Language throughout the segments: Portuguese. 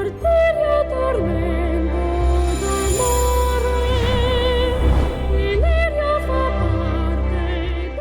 Arteria tormento d'amore, Ileria fa parte.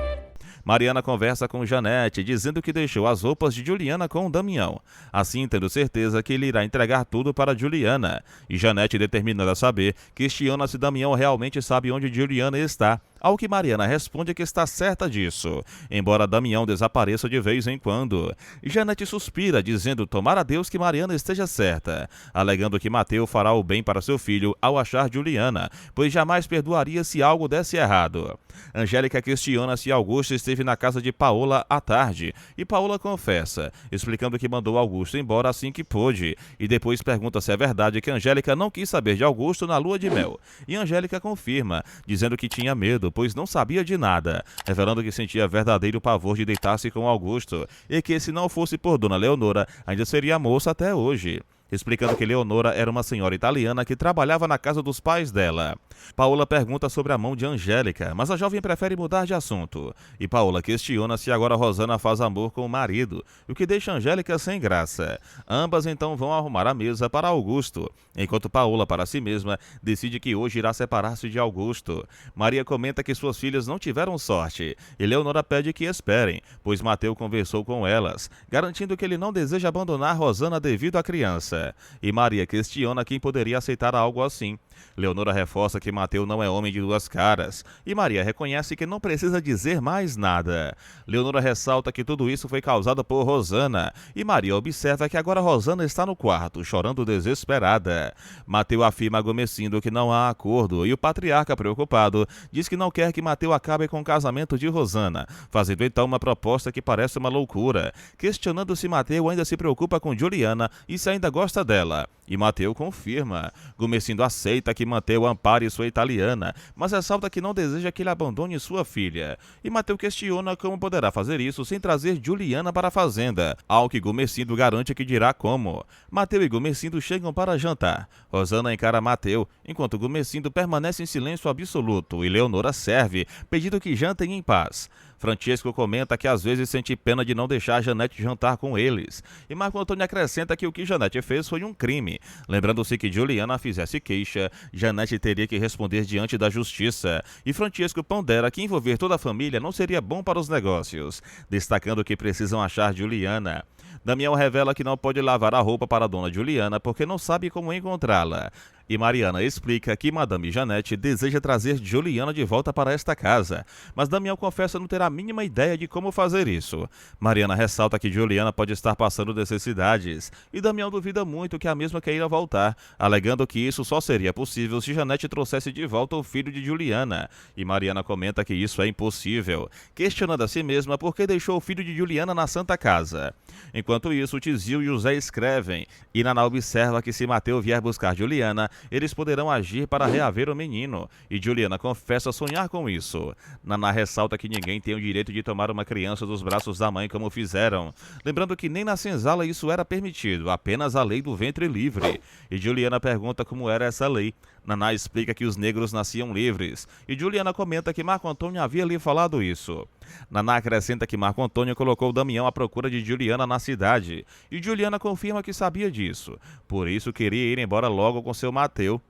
Mariana conversa com Janete, dizendo que deixou as roupas de Juliana com Damião, assim tendo certeza que ele irá entregar tudo para Juliana. E Janete, determinada a saber, questiona se Damião realmente sabe onde Juliana está, ao que Mariana responde que está certa disso, embora Damião desapareça de vez em quando. Janete suspira, dizendo tomara a Deus que Mariana esteja certa, alegando que Mateu fará o bem para seu filho ao achar Juliana, pois jamais perdoaria se algo desse errado. Angélica questiona se Augusto esteve na casa de Paola à tarde, e Paola confessa, explicando que mandou Augusto embora assim que pôde, e depois pergunta se é verdade que Angélica não quis saber de Augusto na lua de mel. E Angélica confirma, dizendo que tinha medo, pois não sabia de nada, revelando que sentia verdadeiro pavor de deitar-se com Augusto, e que se não fosse por Dona Leonora, ainda seria moça até hoje. Explicando que Leonora era uma senhora italiana que trabalhava na casa dos pais dela. Paola pergunta sobre a mão de Angélica, mas a jovem prefere mudar de assunto. E Paola questiona se agora Rosana faz amor com o marido, o que deixa Angélica sem graça. Ambas então vão arrumar a mesa para Augusto, enquanto Paola, para si mesma, decide que hoje irá separar-se de Augusto. Maria comenta que suas filhas não tiveram sorte, e Leonora pede que esperem, pois Mateu conversou com elas, garantindo que ele não deseja abandonar Rosana devido à criança. E Maria questiona quem poderia aceitar algo assim. Leonora reforça que Mateu não é homem de duas caras, e Maria reconhece que não precisa dizer mais nada. Leonora ressalta que tudo isso foi causado por Rosana, e Maria observa que agora Rosana está no quarto, chorando desesperada. Mateu afirma agomecindo que não há acordo, e o patriarca, preocupado, diz que não quer que Mateu acabe com o casamento de Rosana, fazendo então uma proposta que parece uma loucura, questionando se Mateu ainda se preocupa com Juliana e se ainda gosta dela. E Mateu confirma. Gomecindo aceita que Mateu ampare sua italiana, mas ressalta que não deseja que ele abandone sua filha. E Mateu questiona como poderá fazer isso sem trazer Juliana para a fazenda, ao que Gomecindo garante que dirá como. Mateu e Gomecindo chegam para jantar. Rosana encara Mateu, enquanto Gomecindo permanece em silêncio absoluto e Leonora serve, pedindo que jantem em paz. Francesco comenta que às vezes sente pena de não deixar Janete jantar com eles, e Marco Antônio acrescenta que o que Janete fez foi um crime, lembrando-se que Juliana fizesse queixa, Janete teria que responder diante da justiça, e Francesco pondera que envolver toda a família não seria bom para os negócios, destacando que precisam achar Juliana. Damião revela que não pode lavar a roupa para a dona Juliana porque não sabe como encontrá-la. E Mariana explica que Madame Janete deseja trazer Juliana de volta para esta casa, mas Damião confessa não ter a mínima ideia de como fazer isso. Mariana ressalta que Juliana pode estar passando necessidades, e Damião duvida muito que a mesma queira voltar, alegando que isso só seria possível se Janete trouxesse de volta o filho de Juliana. E Mariana comenta que isso é impossível, questionando a si mesma por que deixou o filho de Juliana na Santa Casa. Enquanto isso, Tizio e José escrevem, e Naná observa que se Mateu vier buscar Juliana, eles poderão agir para reaver o menino, e Juliana confessa sonhar com isso. Naná ressalta que ninguém tem o direito de tomar uma criança dos braços da mãe como fizeram, lembrando que nem na senzala isso era permitido, apenas a lei do ventre livre. E Juliana pergunta como era essa lei. Naná explica que os negros nasciam livres, e Juliana comenta que Marco Antônio havia lhe falado isso. Naná acrescenta que Marco Antônio colocou Damião à procura de Juliana na cidade, e Juliana confirma que sabia disso, por isso queria ir embora logo com seu Mateu.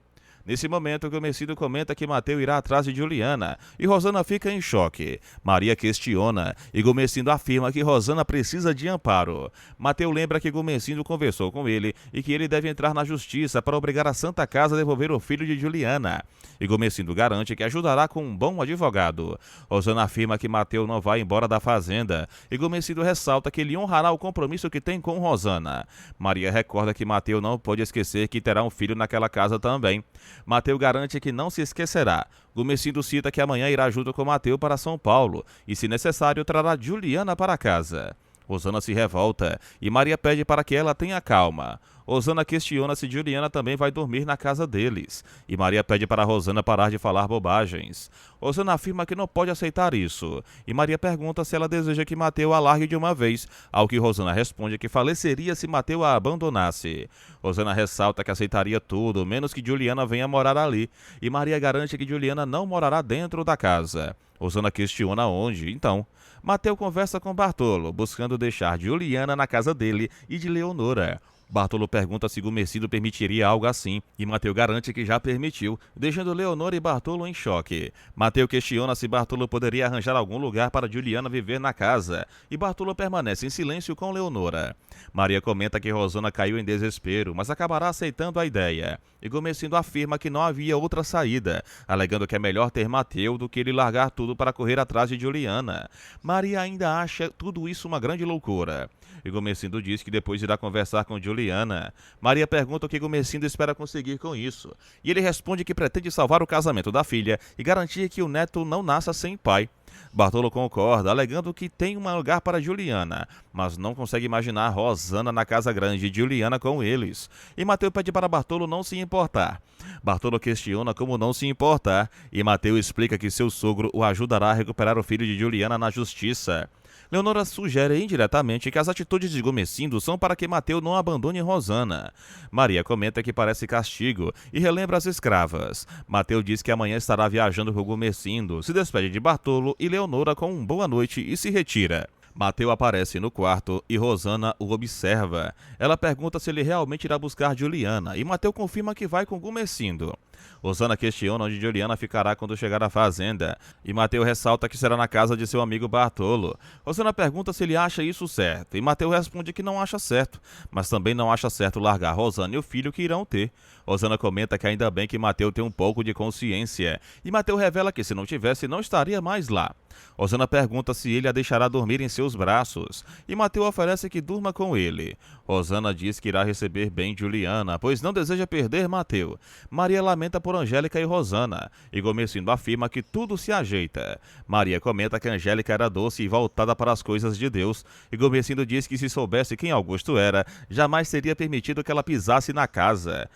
Nesse momento, Gomecindo comenta que Mateu irá atrás de Juliana, e Rosana fica em choque. Maria questiona, e Gomecindo afirma que Rosana precisa de amparo. Mateu lembra que Gomecindo conversou com ele, e que ele deve entrar na justiça para obrigar a Santa Casa a devolver o filho de Juliana. E Gomecindo garante que ajudará com um bom advogado. Rosana afirma que Mateu não vai embora da fazenda, e Gomecindo ressalta que ele honrará o compromisso que tem com Rosana. Maria recorda que Mateu não pode esquecer que terá um filho naquela casa também. Mateu garante que não se esquecerá. Gomecindo cita que amanhã irá junto com Mateu para São Paulo e, se necessário, trará Juliana para casa. Rosana se revolta e Maria pede para que ela tenha calma. Rosana questiona se Juliana também vai dormir na casa deles, e Maria pede para Rosana parar de falar bobagens. Rosana afirma que não pode aceitar isso, e Maria pergunta se ela deseja que Mateu a largue de uma vez, ao que Rosana responde que faleceria se Mateu a abandonasse. Rosana ressalta que aceitaria tudo, menos que Juliana venha morar ali, e Maria garante que Juliana não morará dentro da casa. Rosana questiona onde, então. Mateu conversa com Bartolo, buscando deixar Juliana na casa dele e de Leonora. Bartolo pergunta se Gumercindo permitiria algo assim, e Mateu garante que já permitiu, deixando Leonora e Bartolo em choque. Mateu questiona se Bartolo poderia arranjar algum lugar para Juliana viver na casa, e Bartolo permanece em silêncio com Leonora. Maria comenta que Rosana caiu em desespero, mas acabará aceitando a ideia. E Gumercindo afirma que não havia outra saída, alegando que é melhor ter Mateu do que ele largar tudo para correr atrás de Juliana. Maria ainda acha tudo isso uma grande loucura. E Gumercindo diz que depois irá conversar com Juliana. Maria pergunta o que Gumercindo espera conseguir com isso. E ele responde que pretende salvar o casamento da filha e garantir que o neto não nasça sem pai. Bartolo concorda, alegando que tem um lugar para Juliana, mas não consegue imaginar Rosana na casa grande de Juliana com eles. E Mateu pede para Bartolo não se importar. Bartolo questiona como não se importar, e Mateu explica que seu sogro o ajudará a recuperar o filho de Juliana na justiça. Leonora sugere indiretamente que as atitudes de Gumercindo são para que Mateu não abandone Rosana. Maria comenta que parece castigo e relembra as escravas. Mateu diz que amanhã estará viajando com Gumercindo, se despede de Bartolo e Leonora com um boa noite e se retira. Mateu aparece no quarto e Rosana o observa. Ela pergunta se ele realmente irá buscar Juliana e Mateu confirma que vai com Gumercindo. Rosana questiona onde Juliana ficará quando chegar à fazenda, e Mateu ressalta que será na casa de seu amigo Bartolo. Rosana pergunta se ele acha isso certo, e Mateu responde que não acha certo, mas também não acha certo largar Rosana e o filho que irão ter. Rosana comenta que ainda bem que Mateu tem um pouco de consciência, e Mateu revela que se não tivesse, não estaria mais lá. Rosana pergunta se ele a deixará dormir em seus braços, e Mateu oferece que durma com ele. Rosana diz que irá receber bem Juliana, pois não deseja perder Mateu. Maria lamenta por Angélica e Rosana, e Gumercindo afirma que tudo se ajeita. Maria comenta que Angélica era doce e voltada para as coisas de Deus, e Gumercindo diz que se soubesse quem Augusto era, jamais teria permitido que ela pisasse na casa.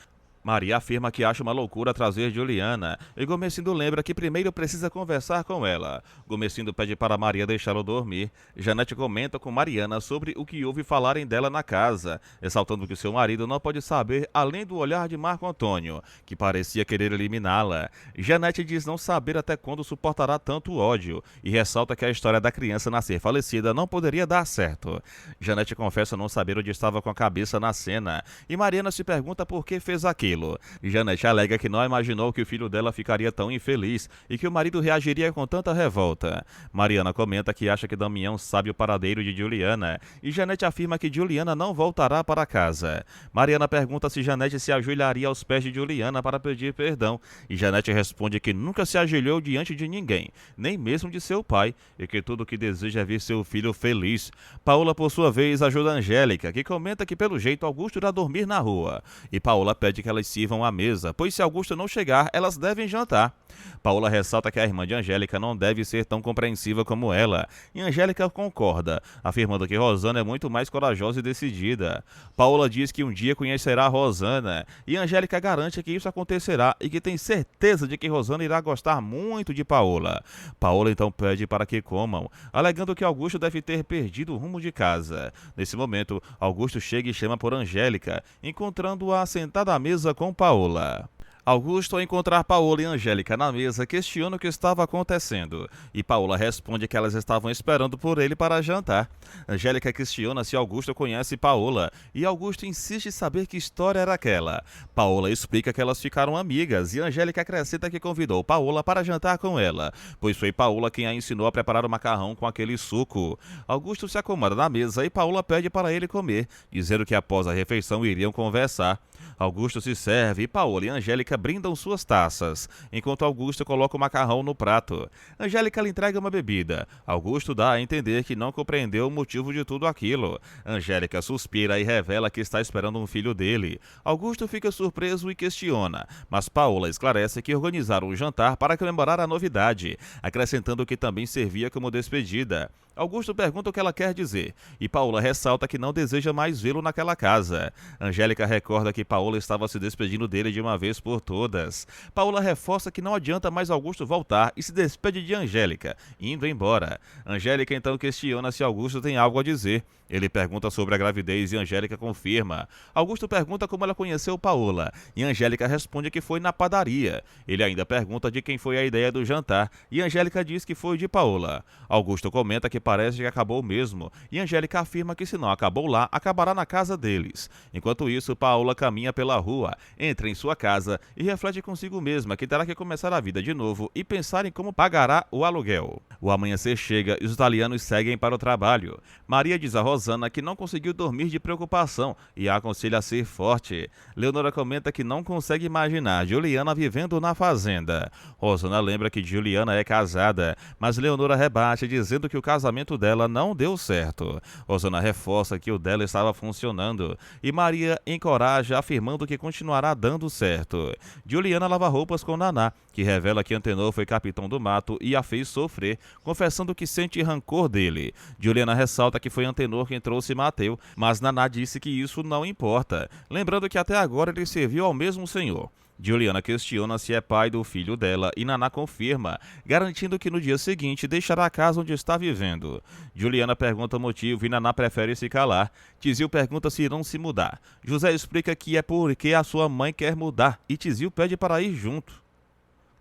Maria afirma que acha uma loucura trazer Juliana, e Gumercindo lembra que primeiro precisa conversar com ela. Gumercindo pede para Maria deixá-lo dormir. Janete comenta com Mariana sobre o que ouve falarem dela na casa, ressaltando que seu marido não pode saber além do olhar de Marco Antônio, que parecia querer eliminá-la. Janete diz não saber até quando suportará tanto ódio, e ressalta que a história da criança nascer falecida não poderia dar certo. Janete confessa não saber onde estava com a cabeça na cena, e Mariana se pergunta por que fez aquilo. Janete alega que não imaginou que o filho dela ficaria tão infeliz e que o marido reagiria com tanta revolta. Mariana comenta que acha que Damião sabe o paradeiro de Juliana, e Janete afirma que Juliana não voltará para casa. Mariana pergunta se Janete se ajoelharia aos pés de Juliana para pedir perdão, e Janete responde que nunca se ajoelhou diante de ninguém, nem mesmo de seu pai, e que tudo o que deseja é ver seu filho feliz. Paola, por sua vez, ajuda Angélica, que comenta que pelo jeito Augusto irá dormir na rua, e Paola pede que elas sirvam a mesa, pois se Augusto não chegar, elas devem jantar. Paola ressalta que a irmã de Angélica não deve ser tão compreensiva como ela, e Angélica concorda, afirmando que Rosana é muito mais corajosa e decidida. Paola diz que um dia conhecerá Rosana, e Angélica garante que isso acontecerá e que tem certeza de que Rosana irá gostar muito de Paola. Paola então pede para que comam, alegando que Augusto deve ter perdido o rumo de casa. Nesse momento, Augusto chega e chama por Angélica, encontrando-a sentada à mesa com Paola. Augusto, ao encontrar Paola e Angélica na mesa, questiona o que estava acontecendo, e Paola responde que elas estavam esperando por ele para jantar. Angélica questiona se Augusto conhece Paola, e Augusto insiste em saber que história era aquela. Paola explica que elas ficaram amigas, e Angélica acrescenta que convidou Paola para jantar com ela, pois foi Paola quem a ensinou a preparar o macarrão com aquele suco. Augusto se acomoda na mesa e Paola pede para ele comer, dizendo que após a refeição iriam conversar. Augusto se serve e Paola e Angélica brindam suas taças, enquanto Augusto coloca o macarrão no prato. Angélica lhe entrega uma bebida. Augusto dá a entender que não compreendeu o motivo de tudo aquilo. Angélica suspira e revela que está esperando um filho dele. Augusto fica surpreso e questiona, mas Paola esclarece que organizaram o jantar para comemorar a novidade, acrescentando que também servia como despedida. Augusto pergunta o que ela quer dizer, e Paola ressalta que não deseja mais vê-lo naquela casa. Angélica recorda que Paola estava se despedindo dele de uma vez por todas. Paola reforça que não adianta mais Augusto voltar e se despede de Angélica, indo embora. Angélica então questiona se Augusto tem algo a dizer. Ele pergunta sobre a gravidez e Angélica confirma. Augusto pergunta como ela conheceu Paola, e Angélica responde que foi na padaria. Ele ainda pergunta de quem foi a ideia do jantar, e Angélica diz que foi de Paola. Augusto comenta que parece que acabou mesmo, e Angélica afirma que se não acabou lá, acabará na casa deles. Enquanto isso, Paola caminha pela rua, entra em sua casa e reflete consigo mesma que terá que começar a vida de novo e pensar em como pagará o aluguel. O amanhecer chega e os italianos seguem para o trabalho. Maria diz a Rosana que não conseguiu dormir de preocupação e a aconselha a ser forte. Leonora comenta que não consegue imaginar Juliana vivendo na fazenda. Rosana lembra que Juliana é casada, mas Leonora rebate dizendo que o casamento dela não deu certo. Rosana reforça que o dela estava funcionando e Maria encoraja afirmando que continuará dando certo. Juliana lava roupas com Naná, que revela que Antenor foi capitão do mato e a fez sofrer, confessando que sente rancor dele. Juliana ressalta que foi Antenor quem trouxe Mateu, mas Naná disse que isso não importa, lembrando que até agora ele serviu ao mesmo senhor. Juliana questiona se é pai do filho dela e Naná confirma, garantindo que no dia seguinte deixará a casa onde está vivendo. Juliana pergunta o motivo e Naná prefere se calar. Tizil pergunta se irão se mudar. José explica que é porque a sua mãe quer mudar e Tizil pede para ir junto.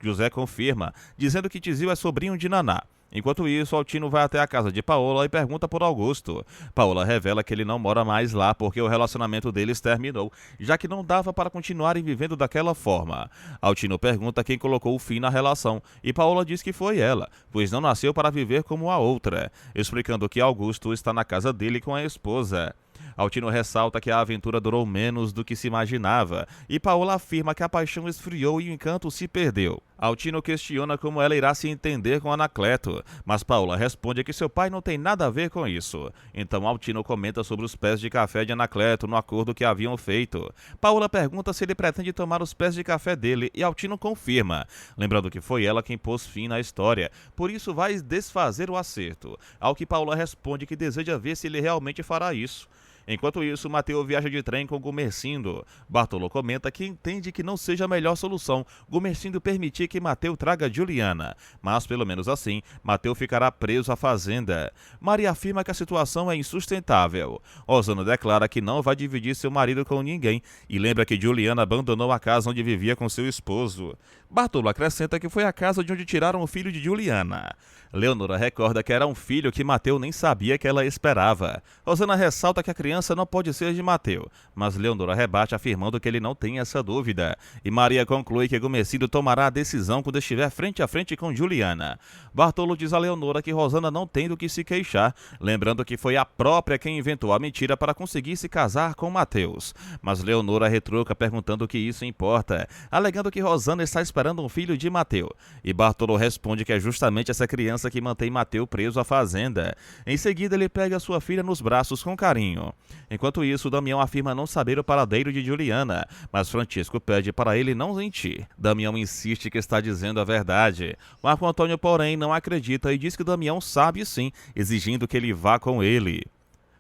José confirma, dizendo que Tizil é sobrinho de Naná. Enquanto isso, Altino vai até a casa de Paola e pergunta por Augusto. Paola revela que ele não mora mais lá porque o relacionamento deles terminou, já que não dava para continuarem vivendo daquela forma. Altino pergunta quem colocou o fim na relação e Paola diz que foi ela, pois não nasceu para viver como a outra, explicando que Augusto está na casa dele com a esposa. Altino ressalta que a aventura durou menos do que se imaginava e Paola afirma que a paixão esfriou e o encanto se perdeu. Altino questiona como ela irá se entender com Anacleto, mas Paola responde que seu pai não tem nada a ver com isso. Então Altino comenta sobre os pés de café de Anacleto no acordo que haviam feito. Paola pergunta se ele pretende tomar os pés de café dele e Altino confirma, lembrando que foi ela quem pôs fim na história, por isso vai desfazer o acerto, ao que Paola responde que deseja ver se ele realmente fará isso. Enquanto isso, Mateu viaja de trem com Gumercindo. Bartolo comenta que entende que não seja a melhor solução Gumercindo permitir que Mateu traga Juliana, mas pelo menos assim, Mateu ficará preso à fazenda. Maria afirma que a situação é insustentável. Rosana declara que não vai dividir seu marido com ninguém e lembra que Juliana abandonou a casa onde vivia com seu esposo. Bartolo acrescenta que foi a casa de onde tiraram o filho de Juliana. Leonora recorda que era um filho que Mateu nem sabia que ela esperava. Rosana ressalta que a criança não pode ser de Mateu, mas Leonora rebate afirmando que ele não tem essa dúvida. E Maria conclui que Gumercindo tomará a decisão quando estiver frente a frente com Juliana. Bartolo diz a Leonora que Rosana não tem do que se queixar, lembrando que foi a própria quem inventou a mentira para conseguir se casar com Mateus. Mas Leonora retruca perguntando o que isso importa, alegando que Rosana está esperando um filho de Mateu. E Bartolo responde que é justamente essa criança que mantém Mateu preso à fazenda. Em seguida, ele pega sua filha nos braços com carinho. Enquanto isso, Damião afirma não saber o paradeiro de Juliana, mas Francisco pede para ele não mentir. Damião insiste que está dizendo a verdade. Marco Antônio, porém, não acredita e diz que Damião sabe sim, exigindo que ele vá com ele.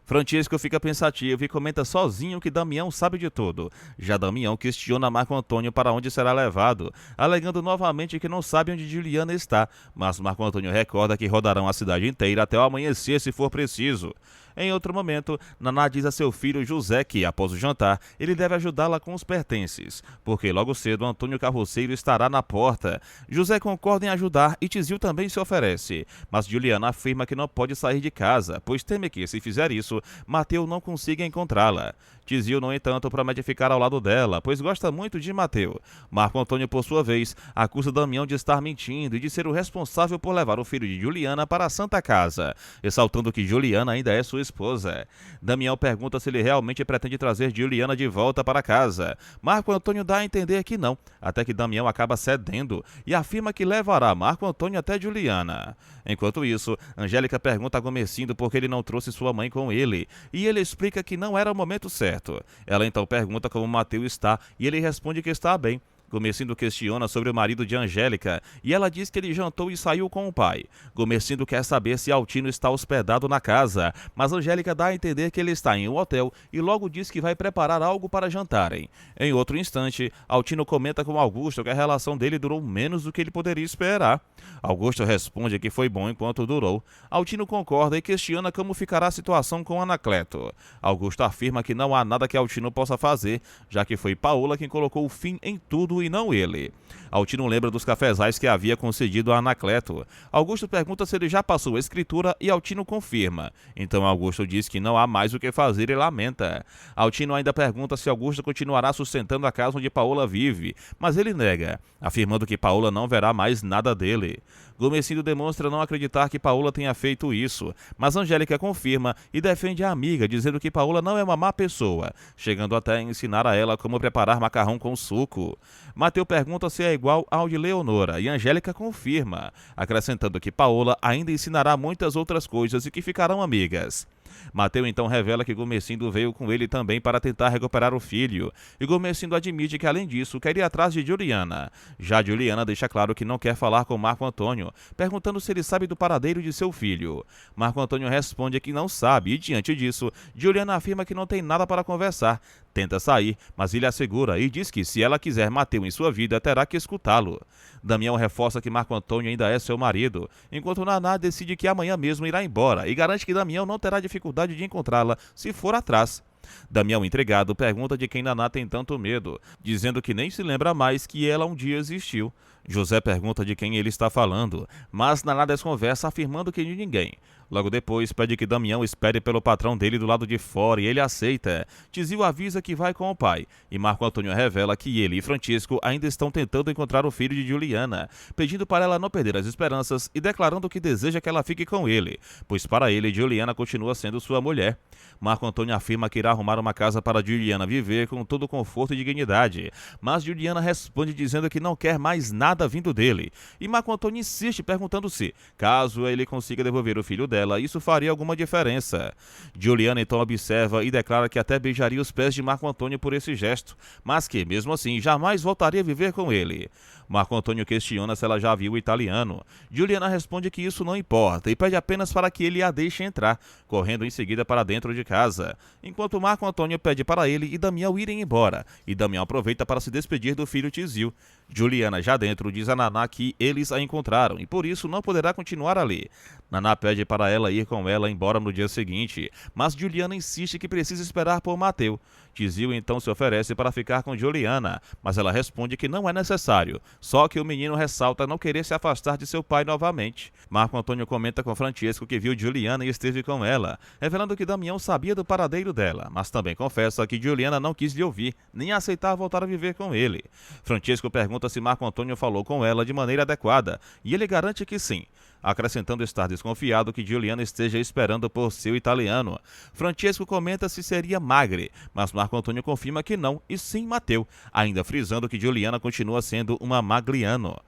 Francisco fica pensativo e comenta sozinho que Damião sabe de tudo. Já Damião questiona Marco Antônio para onde será levado, alegando novamente que não sabe onde Juliana está, mas Marco Antônio recorda que rodarão a cidade inteira até o amanhecer se for preciso. Em outro momento, Naná diz a seu filho José que, após o jantar, ele deve ajudá-la com os pertences, porque logo cedo Antônio Carroceiro estará na porta. José concorda em ajudar e Tizil também se oferece, mas Juliana afirma que não pode sair de casa, pois teme que, se fizer isso, Mateu não consiga encontrá-la. Tizil, no entanto, promete ficar ao lado dela, pois gosta muito de Mateu. Marco Antônio, por sua vez, acusa Damião de estar mentindo e de ser o responsável por levar o filho de Juliana para a Santa Casa, ressaltando que Juliana ainda é sua esposa. Damião pergunta se ele realmente pretende trazer Juliana de volta para casa. Marco Antônio dá a entender que não, até que Damião acaba cedendo e afirma que levará Marco Antônio até Juliana. Enquanto isso, Angélica pergunta a Gumercindo por que ele não trouxe sua mãe com ele, e ele explica que não era o momento certo. Ela então pergunta como Mateu está e ele responde que está bem. Gumercindo questiona sobre o marido de Angélica e ela diz que ele jantou e saiu com o pai. Gumercindo quer saber se Altino está hospedado na casa, mas Angélica dá a entender que ele está em um hotel e logo diz que vai preparar algo para jantarem. Em outro instante, Altino comenta com Augusto que a relação dele durou menos do que ele poderia esperar. Augusto responde que foi bom enquanto durou. Altino concorda e questiona como ficará a situação com Anacleto. Augusto afirma que não há nada que Altino possa fazer, já que foi Paola quem colocou o fim em tudo e não ele. Altino lembra dos cafezais que havia concedido a Anacleto. Augusto pergunta se ele já passou a escritura e Altino confirma. Então Augusto diz que não há mais o que fazer e lamenta. Altino ainda pergunta se Augusto continuará sustentando a casa onde Paola vive, mas ele nega, afirmando que Paola não verá mais nada dele. Gomesindo demonstra não acreditar que Paola tenha feito isso, mas Angélica confirma e defende a amiga, dizendo que Paola não é uma má pessoa, chegando até a ensinar a ela como preparar macarrão com suco. Mateu pergunta se é igual ao de Leonora e Angélica confirma, acrescentando que Paola ainda ensinará muitas outras coisas e que ficarão amigas. Mateu então revela que Gomesindo veio com ele também para tentar recuperar o filho, e Gomesindo admite que, além disso, quer ir atrás de Juliana. Já Juliana deixa claro que não quer falar com Marco Antônio, perguntando se ele sabe do paradeiro de seu filho. Marco Antônio responde que não sabe, e diante disso, Juliana afirma que não tem nada para conversar. Tenta sair, mas ele assegura e diz que, se ela quiser Mateu em sua vida, terá que escutá-lo. Damião reforça que Marco Antônio ainda é seu marido, enquanto Naná decide que amanhã mesmo irá embora e garante que Damião não terá dificuldade de encontrá-la se for atrás. Damião, intrigado, pergunta de quem Naná tem tanto medo, dizendo que nem se lembra mais que ela um dia existiu. José pergunta de quem ele está falando, mas Naná desconversa, afirmando que de ninguém. Logo depois, pede que Damião espere pelo patrão dele do lado de fora e ele aceita. Tizio avisa que vai com o pai, e Marco Antônio revela que ele e Francisco ainda estão tentando encontrar o filho de Juliana, pedindo para ela não perder as esperanças e declarando que deseja que ela fique com ele, pois para ele Juliana continua sendo sua mulher. Marco Antônio afirma que irá arrumar uma casa para Juliana viver com todo conforto e dignidade, mas Juliana responde dizendo que não quer mais nada vindo dele, e Marco Antônio insiste perguntando se, caso ele consiga devolver o filho dela, isso faria alguma diferença. Juliana então observa e declara que até beijaria os pés de Marco Antônio por esse gesto, mas que, mesmo assim, jamais voltaria a viver com ele. Marco Antônio questiona se ela já viu o italiano. Juliana responde que isso não importa e pede apenas para que ele a deixe entrar, correndo em seguida para dentro de casa, enquanto Marco Antônio pede para ele e Damião irem embora, e Damião aproveita para se despedir do filho Tizio. Juliana, já dentro, diz a Naná que eles a encontraram e por isso não poderá continuar ali. Naná pede para ela ir com ela embora no dia seguinte, mas Juliana insiste que precisa esperar por Mateu. Tizio então se oferece para ficar com Juliana, mas ela responde que não é necessário, só que o menino ressalta não querer se afastar de seu pai novamente. Marco Antônio comenta com Francisco que viu Juliana e esteve com ela, revelando que Damião sabia do paradeiro dela, mas também confessa que Juliana não quis lhe ouvir, nem aceitar voltar a viver com ele. Francisco pergunta se Marco Antônio falou com ela de maneira adequada, e ele garante que sim, acrescentando estar desconfiado que Juliana esteja esperando por seu italiano. Francisco comenta se seria Magre, mas Marco Antônio confirma que não, e sim Mateu, ainda frisando que Juliana continua sendo uma Magliano.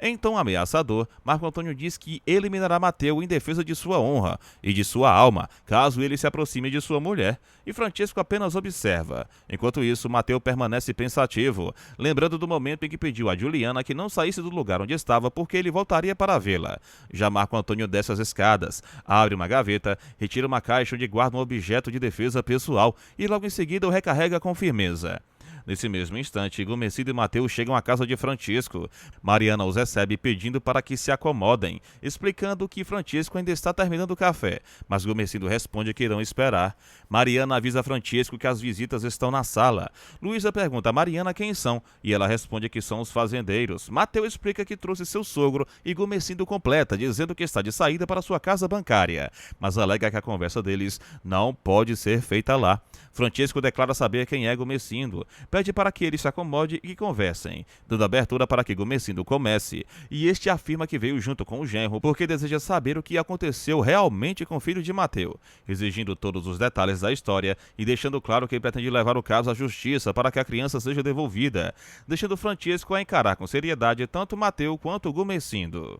Em tom ameaçador, Marco Antônio diz que eliminará Mateu em defesa de sua honra e de sua alma, caso ele se aproxime de sua mulher, e Francisco apenas observa. Enquanto isso, Mateu permanece pensativo, lembrando do momento em que pediu a Juliana que não saísse do lugar onde estava porque ele voltaria para vê-la. Já Marco Antônio desce as escadas, abre uma gaveta, retira uma caixa onde guarda um objeto de defesa pessoal e logo em seguida o recarrega com firmeza. Nesse mesmo instante, Gomesindo e Mateu chegam à casa de Francisco. Mariana os recebe pedindo para que se acomodem, explicando que Francisco ainda está terminando o café, mas Gomesindo responde que irão esperar. Mariana avisa Francisco que as visitas estão na sala. Luísa pergunta a Mariana quem são, e ela responde que são os fazendeiros. Mateu explica que trouxe seu sogro e Gomesindo completa, dizendo que está de saída para sua casa bancária, mas alega que a conversa deles não pode ser feita lá. Francisco declara saber quem é Gomesindo, pede para que ele se acomode e conversem, dando abertura para que Gomesindo comece, e este afirma que veio junto com o genro porque deseja saber o que aconteceu realmente com o filho de Mateu, exigindo todos os detalhes da história e deixando claro que pretende levar o caso à justiça para que a criança seja devolvida, deixando Francisco a encarar com seriedade tanto Mateu quanto Gomesindo.